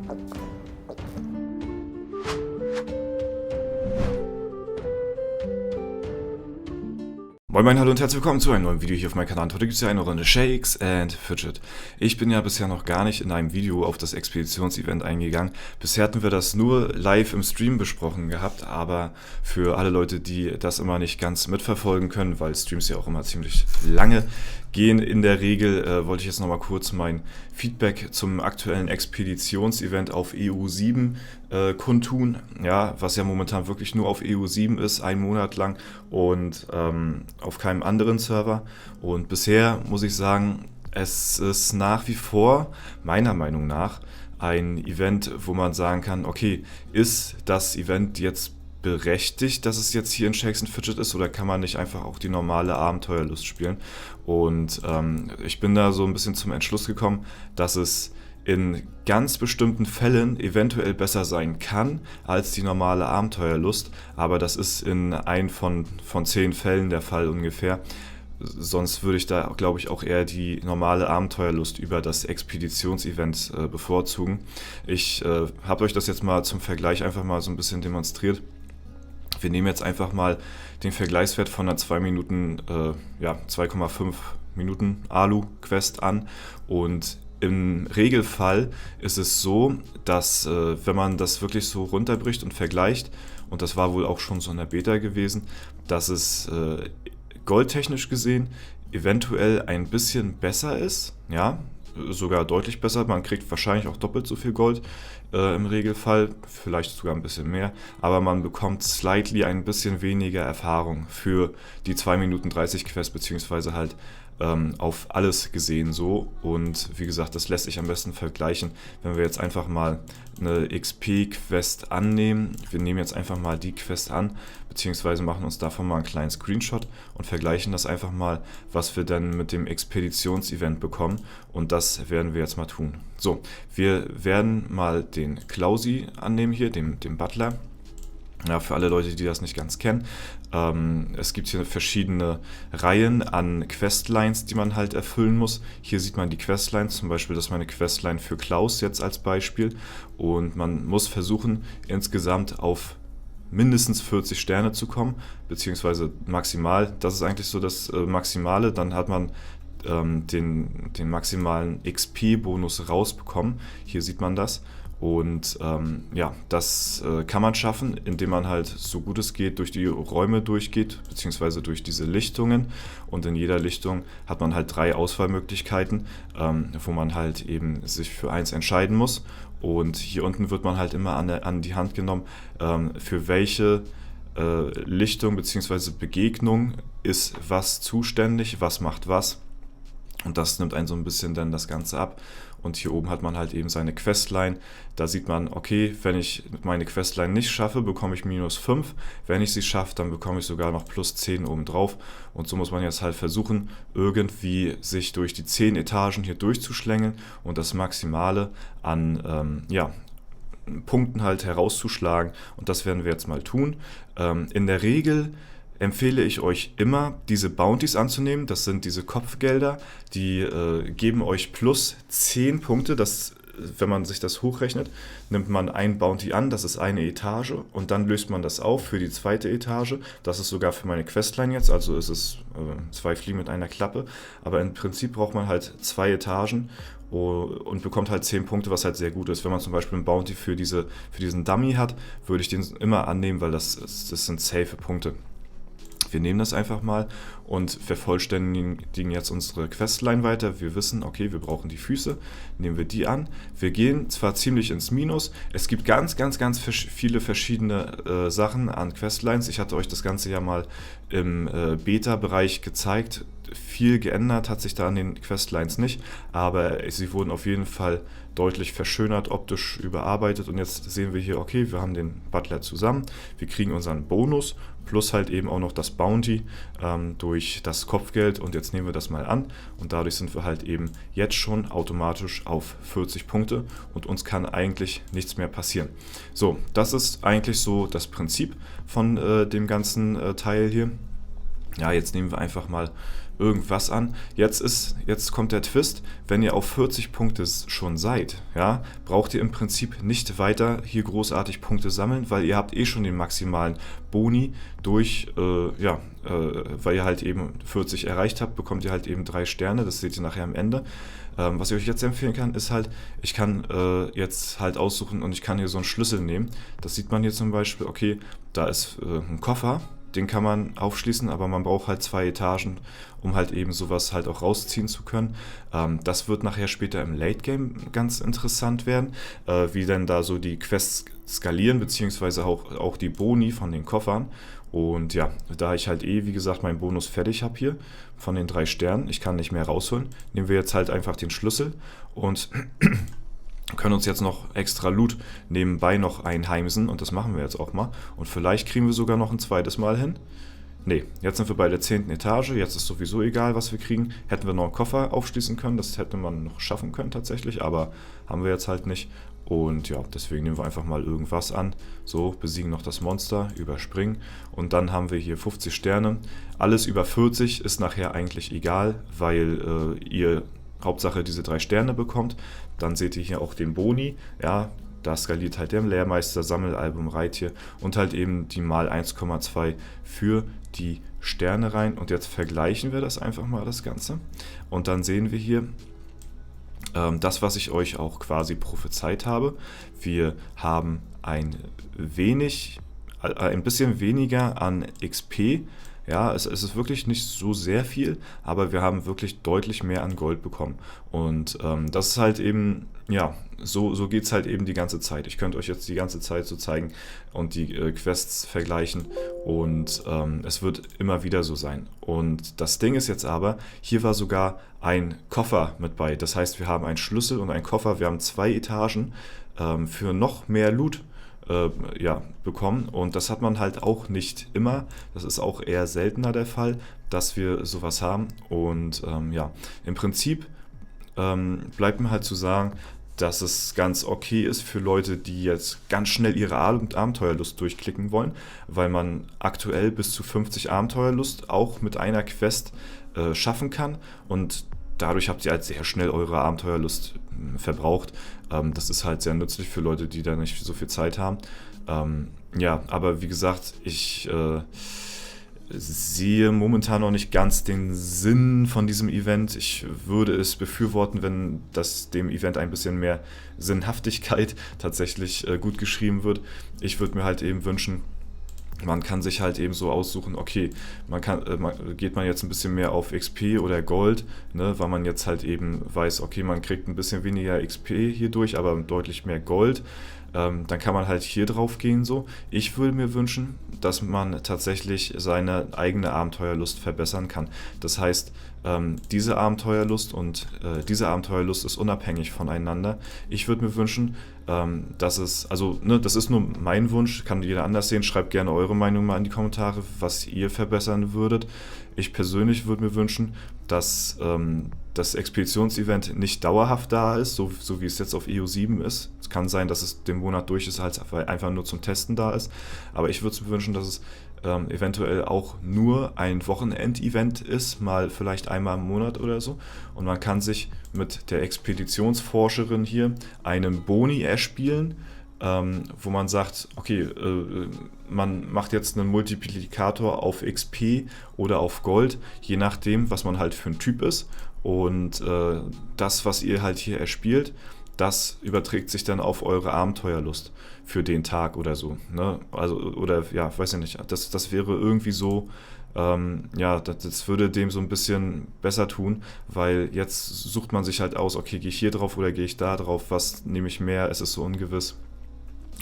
Moin Moin, hallo und herzlich willkommen zu einem neuen Video hier auf meinem Kanal. Heute gibt es ja eine Runde Shakes and Fidget. Ich bin ja bisher noch gar nicht in einem Video auf das Expeditionsevent eingegangen. Bisher hatten wir das nur live im Stream besprochen gehabt, aber für alle Leute, die das immer nicht ganz mitverfolgen können, weil Streams ja auch immer ziemlich lange gehen in der Regel, wollte ich jetzt nochmal kurz mein Feedback zum aktuellen Expeditionsevent auf EU7 kundtun, ja, was ja momentan wirklich nur auf EU7 ist, einen Monat lang und auf keinem anderen Server. Und bisher muss ich sagen, es ist nach wie vor, meiner Meinung nach, ein Event, wo man sagen kann, okay, ist das Event jetzt berechtigt, dass es jetzt hier in Shakes and Fidget ist, oder kann man nicht einfach auch die normale Abenteuerlust spielen? Und ich bin da so ein bisschen zum Entschluss gekommen, dass es in ganz bestimmten Fällen eventuell besser sein kann als die normale Abenteuerlust, aber das ist in ein von 10 Fällen der Fall ungefähr. Sonst würde ich da, glaube ich, auch eher die normale Abenteuerlust über das Expeditionsevent bevorzugen. Ich habe euch das jetzt mal zum Vergleich einfach mal so ein bisschen demonstriert. Wir nehmen jetzt einfach mal den Vergleichswert von einer 2,5 Minuten Alu-Quest an, und im Regelfall ist es so, dass wenn man das wirklich so runterbricht und vergleicht, und das war wohl auch schon so in der Beta gewesen, dass es goldtechnisch gesehen eventuell ein bisschen besser ist, ja, sogar deutlich besser. Man kriegt wahrscheinlich auch doppelt so viel Gold im Regelfall, vielleicht sogar ein bisschen mehr, aber man bekommt slightly ein bisschen weniger Erfahrung für die 2 Minuten 30 Quest, beziehungsweise halt auf alles gesehen so. Und wie gesagt, das lässt sich am besten vergleichen, wenn wir jetzt einfach mal eine XP-Quest annehmen. Wir nehmen jetzt einfach mal die Quest an, beziehungsweise machen uns davon mal einen kleinen Screenshot und vergleichen das einfach mal, was wir dann mit dem Expeditionsevent bekommen. Und das werden wir jetzt mal tun. So, wir werden mal den Klausi annehmen hier, dem Butler. Ja, für alle Leute, die das nicht ganz kennen, es gibt hier verschiedene Reihen an Questlines, die man halt erfüllen muss. Hier sieht man die Questlines, zum Beispiel, das ist meine Questline für Klaus jetzt als Beispiel. Und man muss versuchen, insgesamt auf mindestens 40 Sterne zu kommen, beziehungsweise maximal. Das ist eigentlich so das Maximale. Dann hat man den maximalen XP-Bonus rausbekommen. Hier sieht man das. Und ja, das kann man schaffen, indem man halt so gut es geht durch die Räume durchgeht, beziehungsweise durch diese Lichtungen. Und in jeder Lichtung hat man halt 3 Auswahlmöglichkeiten, wo man halt eben sich für eins entscheiden muss. Und hier unten wird man halt immer an die Hand genommen, für welche Lichtung beziehungsweise Begegnung ist was zuständig, was macht was. Und das nimmt einen so ein bisschen dann das Ganze ab. Und hier oben hat man halt eben seine Questline. Da sieht man, okay, wenn ich meine Questline nicht schaffe, bekomme ich -5. Wenn ich sie schaffe, dann bekomme ich sogar noch +10 oben drauf. Und so muss man jetzt halt versuchen, irgendwie sich durch die 10 Etagen hier durchzuschlängeln und das Maximale an Punkten halt herauszuschlagen. Und das werden wir jetzt mal tun. In der Regel empfehle ich euch immer, diese Bounties anzunehmen. Das sind diese Kopfgelder, die geben euch +10 Punkte. Das, wenn man sich das hochrechnet, nimmt man ein Bounty an, das ist eine Etage, und dann löst man das auf für die zweite Etage. Das ist sogar für meine Questline jetzt, also ist es 2 Fliegen mit einer Klappe. Aber im Prinzip braucht man halt 2 Etagen und bekommt halt 10 Punkte, was halt sehr gut ist. Wenn man zum Beispiel einen Bounty für diesen Dummy hat, würde ich den immer annehmen, weil das sind safe Punkte. Wir nehmen das einfach mal und vervollständigen jetzt unsere Questline weiter. Wir wissen, okay, wir brauchen die Füße, nehmen wir die an. Wir gehen zwar ziemlich ins Minus, es gibt ganz viele verschiedene Sachen an Questlines. Ich hatte euch das Ganze ja mal im Beta-Bereich gezeigt. Viel geändert hat sich da an den Questlines nicht, aber sie wurden auf jeden Fall deutlich verschönert, optisch überarbeitet. Und jetzt sehen wir hier, okay, wir haben den Butler zusammen, wir kriegen unseren Bonus, plus halt eben auch noch das Bounty durch das Kopfgeld, und jetzt nehmen wir das mal an, und dadurch sind wir halt eben jetzt schon automatisch auf 40 Punkte und uns kann eigentlich nichts mehr passieren. So, das ist eigentlich so das Prinzip von dem ganzen Teil hier. Ja, jetzt nehmen wir einfach mal irgendwas an. Jetzt kommt der Twist, wenn ihr auf 40 Punkte schon seid, ja, braucht ihr im Prinzip nicht weiter hier großartig Punkte sammeln, weil ihr habt eh schon den maximalen Boni durch, weil ihr halt eben 40 erreicht habt, bekommt ihr halt eben 3 Sterne, das seht ihr nachher am Ende. Was ich euch jetzt empfehlen kann, ist halt, ich kann jetzt halt aussuchen und ich kann hier so einen Schlüssel nehmen. Das sieht man hier zum Beispiel, okay, da ist ein Koffer, den kann man aufschließen, aber man braucht halt 2 Etagen, um halt eben sowas halt auch rausziehen zu können. Das wird nachher später im Late Game ganz interessant werden, wie denn da so die Quests skalieren, beziehungsweise auch die Boni von den Koffern. Und ja, da ich halt wie gesagt, meinen Bonus fertig habe hier von den 3 Sternen, ich kann nicht mehr rausholen, nehmen wir jetzt halt einfach den Schlüssel und können uns jetzt noch extra Loot nebenbei noch einheimsen und das machen wir jetzt auch mal. Und vielleicht kriegen wir sogar noch ein zweites Mal hin. Ne, jetzt sind wir bei der 10. Etage, jetzt ist sowieso egal, was wir kriegen. Hätten wir noch einen Koffer aufschließen können, das hätte man noch schaffen können tatsächlich, aber haben wir jetzt halt nicht. Und ja, deswegen nehmen wir einfach mal irgendwas an. So, besiegen noch das Monster, überspringen. Und dann haben wir hier 50 Sterne. Alles über 40 ist nachher eigentlich egal, weil ihr Hauptsache diese 3 Sterne bekommt. Dann seht ihr hier auch den Boni. Ja, da skaliert halt der Lehrmeister, Sammelalbum, Reittier und halt eben die mal 1,2 für die Sterne rein. Und jetzt vergleichen wir das einfach mal, das Ganze. Und dann sehen wir hier das, was ich euch auch quasi prophezeit habe. Wir haben ein bisschen weniger an XP. Ja, es ist wirklich nicht so sehr viel, aber wir haben wirklich deutlich mehr an Gold bekommen. Und das ist halt eben, ja, so geht es halt eben die ganze Zeit. Ich könnte euch jetzt die ganze Zeit so zeigen und die Quests vergleichen und es wird immer wieder so sein. Und das Ding ist jetzt aber, hier war sogar ein Koffer mit bei. Das heißt, wir haben einen Schlüssel und einen Koffer, wir haben 2 Etagen für noch mehr Loot bekommen und das hat man halt auch nicht immer, das ist auch eher seltener der Fall, dass wir sowas haben und im Prinzip bleibt mir halt zu sagen, dass es ganz okay ist für Leute, die jetzt ganz schnell ihre Abenteuerlust durchklicken wollen, weil man aktuell bis zu 50 Abenteuerlust auch mit einer Quest schaffen kann und dadurch habt ihr halt sehr schnell eure Abenteuerlust verbraucht. Das ist halt sehr nützlich für Leute, die da nicht so viel Zeit haben. Aber wie gesagt, ich sehe momentan noch nicht ganz den Sinn von diesem Event. Ich würde es befürworten, wenn das dem Event ein bisschen mehr Sinnhaftigkeit tatsächlich gut geschrieben wird. Ich würde mir halt eben wünschen, man kann sich halt eben so aussuchen, okay, geht man jetzt ein bisschen mehr auf XP oder Gold, ne, weil man jetzt halt eben weiß, okay, man kriegt ein bisschen weniger XP hier durch, aber deutlich mehr Gold. Dann kann man halt hier drauf gehen so. Ich würde mir wünschen, dass man tatsächlich seine eigene Abenteuerlust verbessern kann. Das heißt, diese Abenteuerlust und diese Abenteuerlust ist unabhängig voneinander. Ich würde mir wünschen, dass es, also das ist nur mein Wunsch, kann jeder anders sehen. Schreibt gerne eure Meinung mal in die Kommentare, was ihr verbessern würdet. Ich persönlich würde mir wünschen, dass das Expeditionsevent nicht dauerhaft da ist, so wie es jetzt auf EU7 ist. Es kann sein, dass es den Monat durch ist, halt einfach nur zum Testen da ist. Aber ich würde mir wünschen, dass es eventuell auch nur ein Wochenend-Event ist, mal vielleicht einmal im Monat oder so. Und man kann sich mit der Expeditionsforscherin hier einen Boni erspielen, wo man sagt, okay, man macht jetzt einen Multiplikator auf XP oder auf Gold, je nachdem, was man halt für ein Typ ist. Und das, was ihr halt hier erspielt, das überträgt sich dann auf eure Abenteuerlust für den Tag oder so. Ne? Also, oder ja, weiß ich nicht, das wäre irgendwie so, das würde dem so ein bisschen besser tun, weil jetzt sucht man sich halt aus, okay, gehe ich hier drauf oder gehe ich da drauf, was nehme ich mehr, es ist so ungewiss.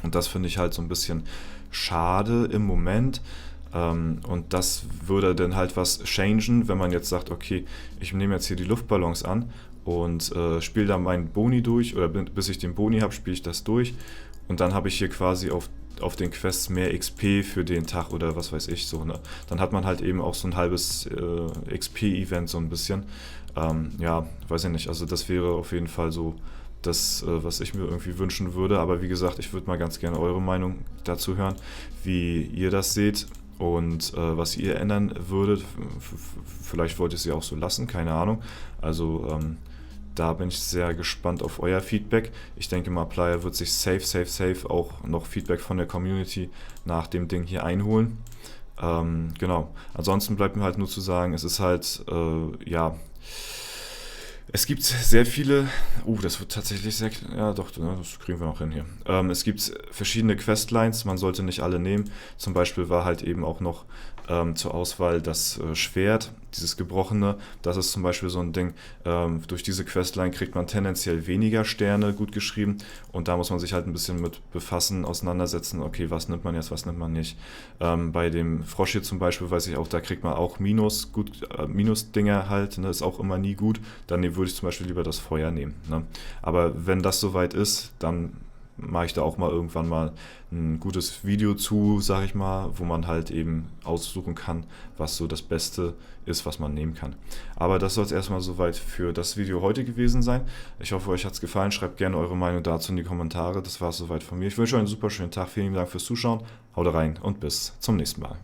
Und das finde ich halt so ein bisschen schade im Moment. Und das würde dann halt was changen, wenn man jetzt sagt, okay, ich nehme jetzt hier die Luftballons an und spiele da meinen Boni durch, oder bis ich den Boni habe, spiele ich das durch. Und dann habe ich hier quasi auf den Quests mehr XP für den Tag oder was weiß ich so. Ne? Dann hat man halt eben auch so ein halbes XP-Event so ein bisschen. Weiß ich nicht, also das wäre auf jeden Fall so das, was ich mir irgendwie wünschen würde. Aber wie gesagt, ich würde mal ganz gerne eure Meinung dazu hören, wie ihr das seht. und was ihr ändern würdet. Vielleicht wollt ihr es ja auch so lassen, keine Ahnung. Also da bin ich sehr gespannt auf euer Feedback. Ich denke mal, Playa wird sich safe auch noch Feedback von der Community nach dem Ding hier einholen. Genau. Ansonsten bleibt mir halt nur zu sagen, es ist halt, ja, es gibt sehr viele, das wird tatsächlich sehr, ja doch, das kriegen wir noch hin hier. Es gibt verschiedene Questlines, man sollte nicht alle nehmen. Zum Beispiel war halt eben auch noch zur Auswahl das Schwert, dieses gebrochene. Das ist zum Beispiel so ein Ding, durch diese Questline kriegt man tendenziell weniger Sterne, gut geschrieben. Und da muss man sich halt ein bisschen mit befassen, auseinandersetzen, okay, was nimmt man jetzt, was nimmt man nicht. Bei dem Frosch hier zum Beispiel weiß ich auch, da kriegt man auch Minus-Dinger halt, ne, ist auch immer nie gut. Dann würde ich zum Beispiel lieber das Feuer nehmen. Ne? Aber wenn das soweit ist, dann mache ich da auch mal irgendwann mal ein gutes Video zu, sag ich mal, wo man halt eben aussuchen kann, was so das Beste ist, was man nehmen kann. Aber das soll es erstmal soweit für das Video heute gewesen sein. Ich hoffe, euch hat es gefallen. Schreibt gerne eure Meinung dazu in die Kommentare. Das war es soweit von mir. Ich wünsche euch einen super schönen Tag. Vielen Dank fürs Zuschauen. Haut rein und bis zum nächsten Mal.